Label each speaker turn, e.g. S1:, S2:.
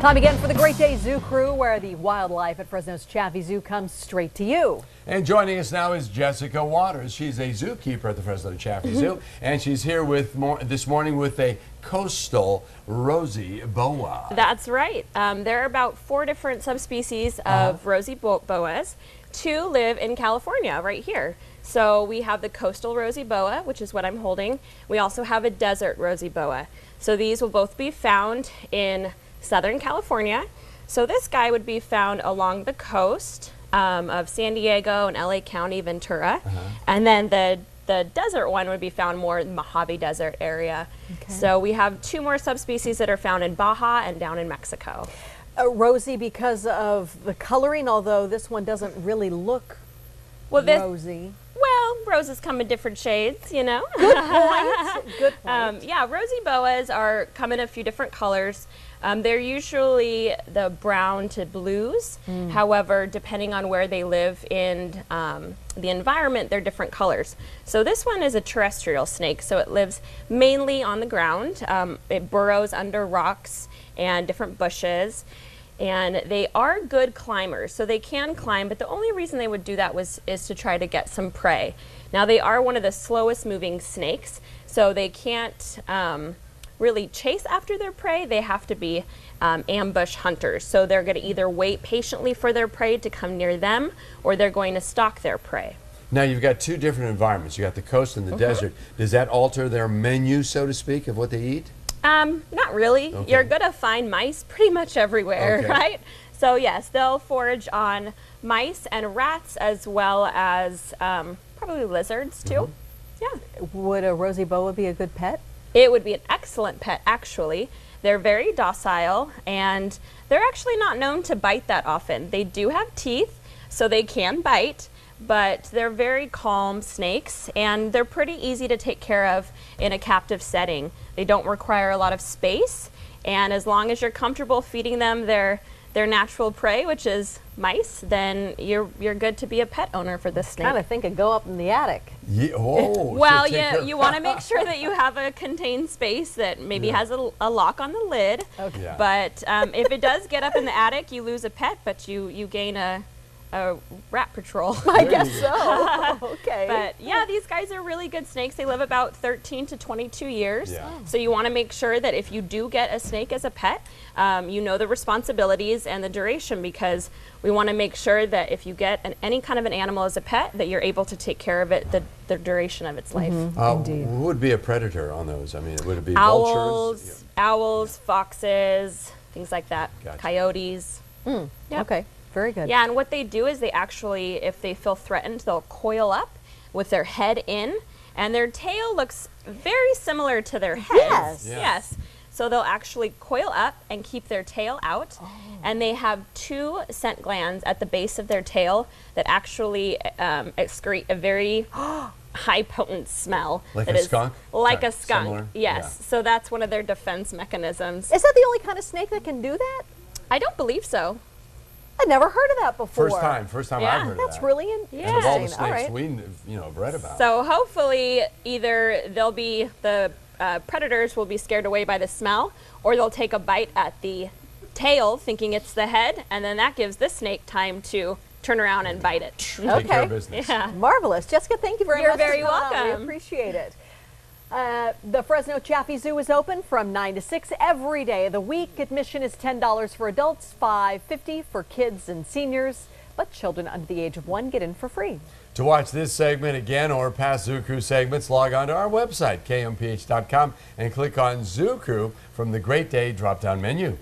S1: Time again for the Great Day Zoo Crew, where the wildlife at Fresno's Chaffee Zoo comes straight to you.
S2: And joining us now is Jessica Waters. She's a zookeeper at the Fresno Chaffee Zoo, and she's here with this morning with a coastal Rosy Boa.
S3: That's right. There are about 4 different subspecies of Rosy Boas. 2 live in California, right here. So we have the coastal Rosy Boa, which is what I'm holding. We also have a desert Rosy Boa. So these will both be found in Southern California. So this guy would be found along the coast of San Diego and LA County, Ventura. And then the desert one would be found more in the Mojave Desert area. Okay. So we have 2 more subspecies that are found in Baja and down in Mexico.
S1: Rosy because of the coloring, although this one doesn't really look rosy.
S3: Well, roses come in different shades, you know.
S1: Good point. Good point.
S3: Yeah, Rosy Boas come in a few different colors. They're usually the brown to blues. However, depending on where they live in the environment, they're different colors. So this one is a terrestrial snake, so it lives mainly on the ground. It burrows under rocks and different bushes. And they are good climbers, so they can climb, but the only reason they would do that is to try to get some prey. Now, they are one of the slowest moving snakes, so they can't really chase after their prey. They have to be ambush hunters, so they're going to either wait patiently for their prey to come near them, or they're going to stalk their prey.
S2: Now, you've got 2 different environments. You got the coast and the desert. Does that alter their menu, so to speak, of what they eat?
S3: Not really.
S2: Okay.
S3: You're gonna find mice pretty much everywhere, right? So yes, they'll forage on mice and rats, as well as probably lizards too. Yeah.
S1: Would a Rosy Boa be a good pet?
S3: It would be an excellent pet, actually. They're very docile, and they're actually not known to bite that often. They do have teeth, so they can bite, but they're very calm snakes, and they're pretty easy to take care of in a captive setting. They don't require a lot of space, and as long as you're comfortable feeding them their natural prey, which is mice, then you're good to be a pet owner for this snake.
S1: Kind of think of go up in the attic.
S2: Yeah,
S3: well, yeah, you want to make sure that you have a contained space that maybe has a lock on the lid.
S1: Okay.
S2: Yeah.
S3: But if it does get up in the attic, you lose a pet, but you gain a rat patrol.
S1: I guess so. Okay.
S3: But yeah, these guys are really good snakes. They live about 13 to 22 years.
S2: Yeah.
S3: So you want to make sure that if you do get a snake as a pet, you know the responsibilities and the duration, because we want to make sure that if you get any kind of an animal as a pet, that you're able to take care of it the duration of its life.
S1: Indeed.
S2: Who would be a predator on those? I mean, would it be
S3: Owls,
S2: vultures?
S3: owls, foxes, things like that.
S2: Gotcha.
S3: Coyotes. Yep.
S1: Okay. Very good.
S3: Yeah, and what they do is they actually, if they feel threatened, they'll coil up with their head in, and their tail looks very similar to their head.
S1: Yes.
S3: So they'll actually coil up and keep their tail out, and they have 2 scent glands at the base of their tail that actually excrete a very high potent smell.
S2: Like
S3: that
S2: a
S3: is
S2: skunk?
S3: Like a skunk,
S2: Similar?
S3: yes.
S2: Yeah.
S3: So that's one of their defense mechanisms.
S1: Is that the only kind of snake that can do that?
S3: I don't believe so.
S1: I'd never heard of that before.
S2: First time
S3: Yeah.
S2: I've heard
S1: That's
S2: of that.
S1: really
S2: And of all the
S1: interesting. All
S2: snakes
S1: right.
S2: we have read about.
S3: So hopefully either the predators will be scared away by the smell, or they'll take a bite at the tail thinking it's the head, and then that gives this snake time to turn around and bite it.
S2: Take care of business.
S3: Yeah.
S1: Marvelous. Jessica, thank you very
S3: You're
S1: much.
S3: very
S1: for coming on.
S3: welcome.
S1: We appreciate it. The Fresno Chaffee Zoo is open from 9 to 6 every day of the week. Admission is $10 for adults, $5.50 for kids and seniors, but children under the age of 1 get in for free.
S2: To watch this segment again or past Zoo Crew segments, log on to our website, kmph.com, and click on Zoo Crew from the Great Day drop-down menu.